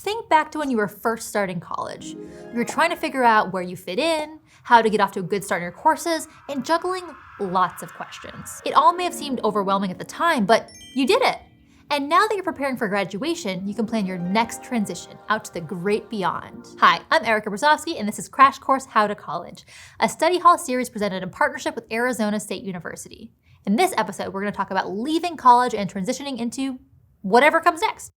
Think back to when you were first starting college. You were trying to figure out where you fit in, how to get off to a good start in your courses, and juggling lots of questions. It all may have seemed overwhelming at the time, but you did it. And now that you're preparing for graduation, you can plan your next transition out to the great beyond. Hi, I'm Erica Brzozowski, and this is Crash Course How to College, a study hall series presented in partnership with Arizona State University. In this episode, we're going to talk about leaving college and transitioning into whatever comes next.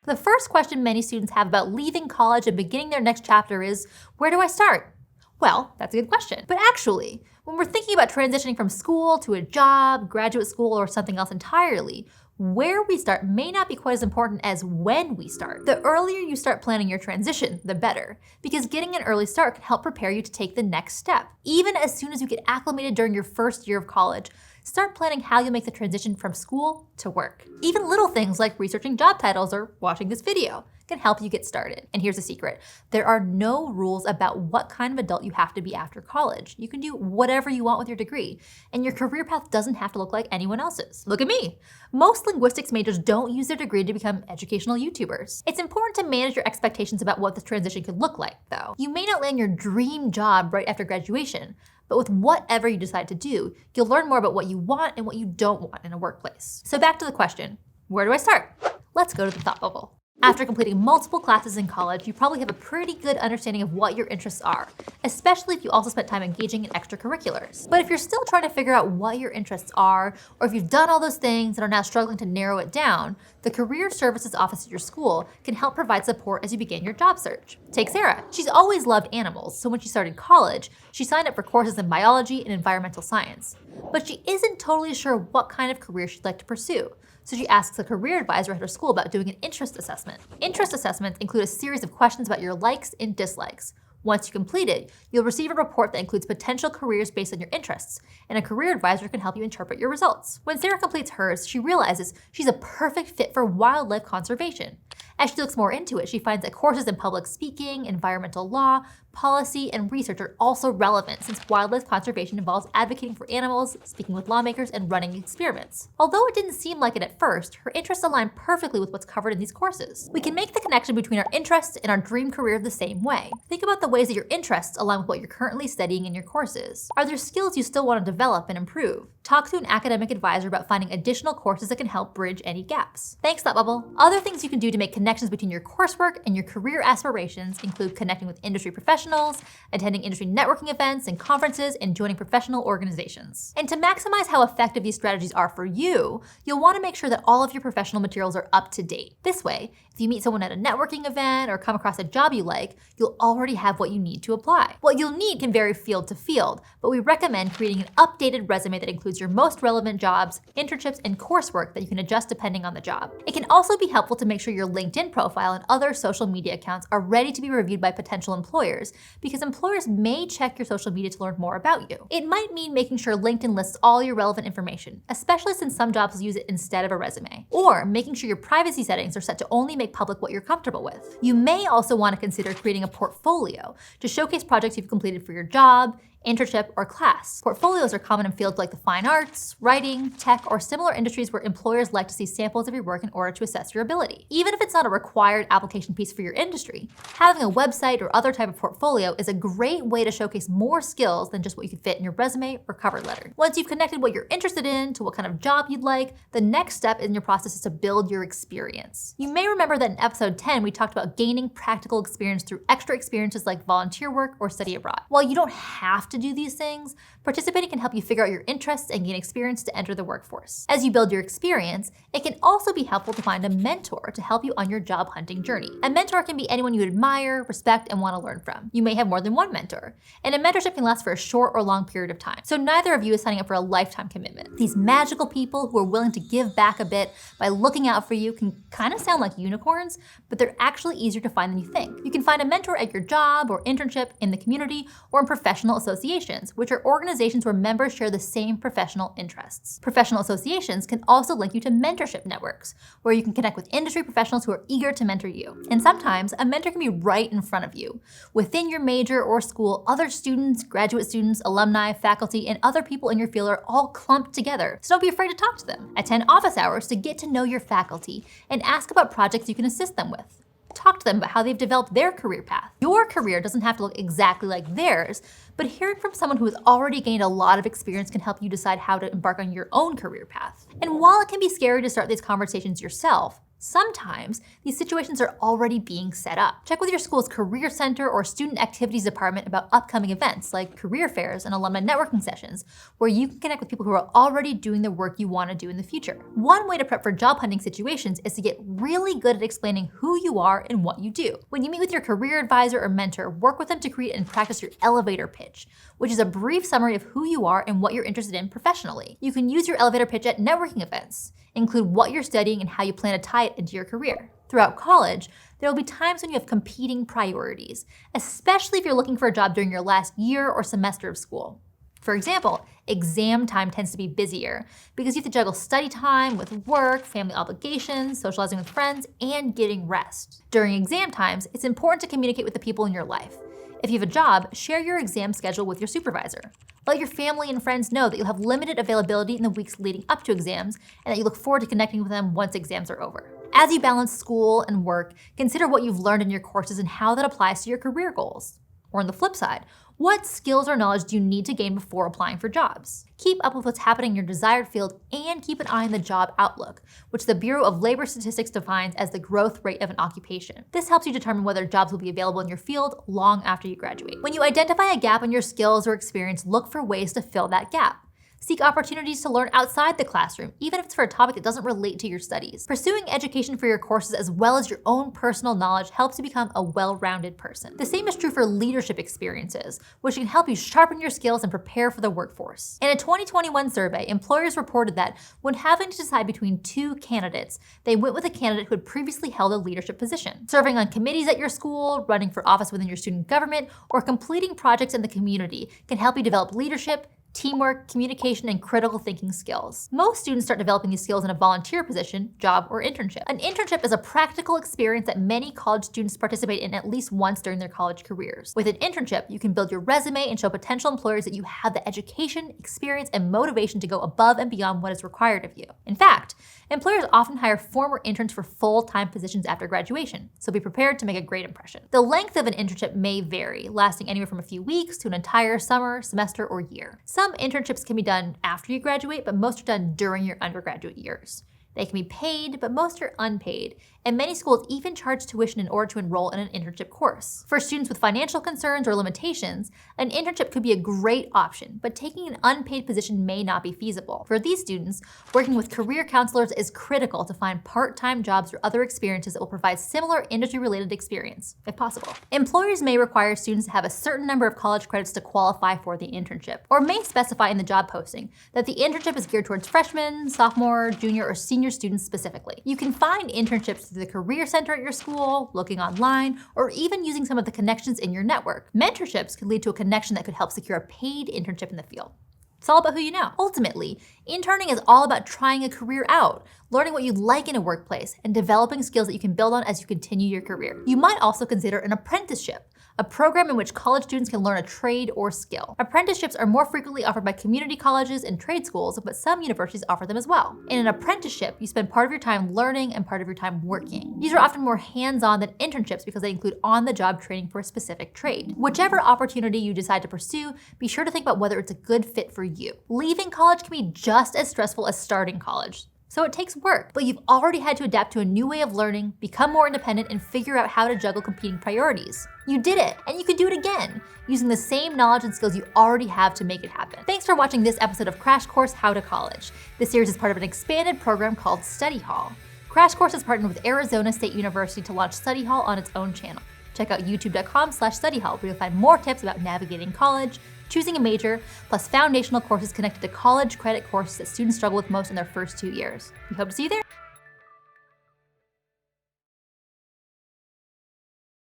The first question many students have about leaving college and beginning their next chapter is, where do I start? Well, that's a good question. But actually, when we're thinking about transitioning from school to a job, graduate school, or something else entirely, where we start may not be quite as important as when we start. The earlier you start planning your transition, the better, because getting an early start can help prepare you to take the next step. Even as soon as you get acclimated during your first year of college, start planning how you'll make the transition from school to work. Even little things like researching job titles or watching this video can help you get started. And here's a secret. There are no rules about what kind of adult you have to be after college. You can do whatever you want with your degree, and your career path doesn't have to look like anyone else's. Look at me. Most linguistics majors don't use their degree to become educational YouTubers. It's important to manage your expectations about what the transition could look like, though. You may not land your dream job right after graduation, but with whatever you decide to do, you'll learn more about what you want and what you don't want in a workplace. So back to the question, where do I start? Let's go to the thought bubble. After completing multiple classes in college, you probably have a pretty good understanding of what your interests are, especially if you also spent time engaging in extracurriculars. But if you're still trying to figure out what your interests are, or if you've done all those things and are now struggling to narrow it down, the Career Services Office at your school can help provide support as you begin your job search. Take Sarah. She's always loved animals, so when she started college, she signed up for courses in biology and environmental science. But she isn't totally sure what kind of career she'd like to pursue. So she asks a career advisor at her school about doing an interest assessment. Interest assessments include a series of questions about your likes and dislikes. Once you complete it, you'll receive a report that includes potential careers based on your interests, and a career advisor can help you interpret your results. When Sarah completes hers, she realizes she's a perfect fit for wildlife conservation. As she looks more into it, she finds that courses in public speaking, environmental law, policy, and research are also relevant since wildlife conservation involves advocating for animals, speaking with lawmakers, and running experiments. Although it didn't seem like it at first, her interests align perfectly with what's covered in these courses. We can make the connection between our interests and our dream career the same way. Think about the ways that your interests align with what you're currently studying in your courses. Are there skills you still want to develop and improve? Talk to an academic advisor about finding additional courses that can help bridge any gaps. Thanks, Thought Bubble. Other things you can do to make connections between your coursework and your career aspirations include connecting with industry professionals, attending industry networking events and conferences, and joining professional organizations. And to maximize how effective these strategies are for you, you'll want to make sure that all of your professional materials are up to date. This way, if you meet someone at a networking event or come across a job you like, you'll already have what you need to apply. What you'll need can vary field to field, but we recommend creating an updated resume that includes your most relevant jobs, internships, and coursework that you can adjust depending on the job. It can also be helpful to make sure your LinkedIn profile and other social media accounts are ready to be reviewed by potential employers, because employers may check your social media to learn more about you. It might mean making sure LinkedIn lists all your relevant information, especially since some jobs use it instead of a resume, or making sure your privacy settings are set to only make public what you're comfortable with. You may also want to consider creating a portfolio to showcase projects you've completed for your job, internship, or class. Portfolios are common in fields like the fine arts, writing, tech, or similar industries where employers like to see samples of your work in order to assess your ability. Even if it's not a required application piece for your industry, having a website or other type of portfolio is a great way to showcase more skills than just what you could fit in your resume or cover letter. Once you've connected what you're interested in to what kind of job you'd like, the next step in your process is to build your experience. You may remember that in episode 10, we talked about gaining practical experience through extra experiences like volunteer work or study abroad. While you don't have to do these things, participating can help you figure out your interests and gain experience to enter the workforce. As you build your experience, it can also be helpful to find a mentor to help you on your job hunting journey. A mentor can be anyone you admire, respect, and want to learn from. You may have more than one mentor, and a mentorship can last for a short or long period of time. So neither of you is signing up for a lifetime commitment. These magical people who are willing to give back a bit by looking out for you can kind of sound like unicorns, but they're actually easier to find than you think. You can find a mentor at your job or internship, in the community, or in professional associations associations, which are organizations where members share the same professional interests. Professional associations can also link you to mentorship networks, where you can connect with industry professionals who are eager to mentor you. And sometimes, a mentor can be right in front of you. Within your major or school, other students, graduate students, alumni, faculty, and other people in your field are all clumped together, so don't be afraid to talk to them. Attend office hours to get to know your faculty and ask about projects you can assist them with. Talk to them about how they've developed their career path. Your career doesn't have to look exactly like theirs, but hearing from someone who has already gained a lot of experience can help you decide how to embark on your own career path. And while it can be scary to start these conversations yourself, sometimes these situations are already being set up. Check with your school's career center or student activities department about upcoming events like career fairs and alumni networking sessions, where you can connect with people who are already doing the work you want to do in the future. One way to prep for job hunting situations is to get really good at explaining who you are and what you do. When you meet with your career advisor or mentor, work with them to create and practice your elevator pitch, which is a brief summary of who you are and what you're interested in professionally. You can use your elevator pitch at networking events. Include what you're studying and how you plan to tie it into your career. Throughout college, there will be times when you have competing priorities, especially if you're looking for a job during your last year or semester of school. For example, exam time tends to be busier because you have to juggle study time with work, family obligations, socializing with friends, and getting rest. During exam times, it's important to communicate with the people in your life. If you have a job, share your exam schedule with your supervisor. Let your family and friends know that you'll have limited availability in the weeks leading up to exams and that you look forward to connecting with them once exams are over. As you balance school and work, consider what you've learned in your courses and how that applies to your career goals. Or on the flip side, what skills or knowledge do you need to gain before applying for jobs? Keep up with what's happening in your desired field and keep an eye on the job outlook, which the Bureau of Labor Statistics defines as the growth rate of an occupation. This helps you determine whether jobs will be available in your field long after you graduate. When you identify a gap in your skills or experience, look for ways to fill that gap. Seek opportunities to learn outside the classroom, even if it's for a topic that doesn't relate to your studies. Pursuing education for your courses as well as your own personal knowledge helps you become a well-rounded person. The same is true for leadership experiences, which can help you sharpen your skills and prepare for the workforce. In a 2021 survey, employers reported that when having to decide between two candidates, they went with a candidate who had previously held a leadership position. Serving on committees at your school, running for office within your student government, or completing projects in the community can help you develop leadership, teamwork, communication, and critical thinking skills. Most students start developing these skills in a volunteer position, job, or internship. An internship is a practical experience that many college students participate in at least once during their college careers. With an internship, you can build your resume and show potential employers that you have the education, experience, and motivation to go above and beyond what is required of you. In fact, employers often hire former interns for full-time positions after graduation, so be prepared to make a great impression. The length of an internship may vary, lasting anywhere from a few weeks to an entire summer, semester, or year. Some internships can be done after you graduate, but most are done during your undergraduate years. They can be paid, but most are unpaid, and many schools even charge tuition in order to enroll in an internship course. For students with financial concerns or limitations, an internship could be a great option, but taking an unpaid position may not be feasible. For these students, working with career counselors is critical to find part-time jobs or other experiences that will provide similar industry-related experience, if possible. Employers may require students to have a certain number of college credits to qualify for the internship, or may specify in the job posting that the internship is geared towards freshmen, sophomore, junior, or senior students specifically. You can find internships through the career center at your school, looking online, or even using some of the connections in your network. Mentorships could lead to a connection that could help secure a paid internship in the field. It's all about who you know. Ultimately, interning is all about trying a career out, learning what you like in a workplace, and developing skills that you can build on as you continue your career. You might also consider an apprenticeship, a program in which college students can learn a trade or skill. Apprenticeships are more frequently offered by community colleges and trade schools, but some universities offer them as well. In an apprenticeship, you spend part of your time learning and part of your time working. These are often more hands-on than internships because they include on-the-job training for a specific trade. Whichever opportunity you decide to pursue, be sure to think about whether it's a good fit for you. Leaving college can be just as stressful as starting college. So it takes work, but you've already had to adapt to a new way of learning, become more independent, and figure out how to juggle competing priorities. You did it, and you can do it again, using the same knowledge and skills you already have to make it happen. Thanks for watching this episode of Crash Course How to College. This series is part of an expanded program called Study Hall. Crash Course has partnered with Arizona State University to launch Study Hall on its own channel. Check out youtube.com/studyhall, where you'll find more tips about navigating college, choosing a major, plus foundational courses connected to college credit courses that students struggle with most in their first 2 years. We hope to see you there.